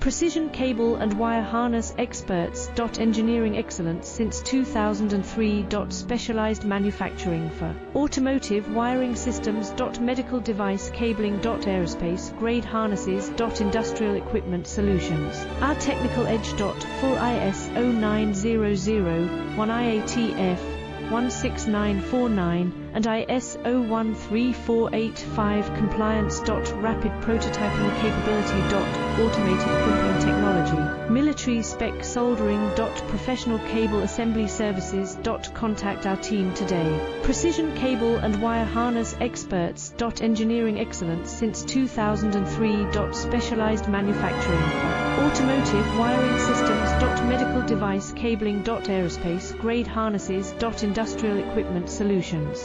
Precision cable and wire harness experts. Engineering excellence since 2003. Specialized manufacturing for automotive wiring systems. Medical device cabling. Aerospace grade harnesses. Industrial equipment solutions. Our technical edge. Full ISO 9001 IATF 16949 and ISO 13485 compliance. Rapid prototyping capability. Automated crimping technology. Military spec soldering. Professional cable assembly services. Contact our team today. Precision cable and wire harness experts. Engineering excellence since 2003. Specialized manufacturing for automotive wiring systems. Medical device cabling. Aerospace grade harnesses. Industrial equipment solutions.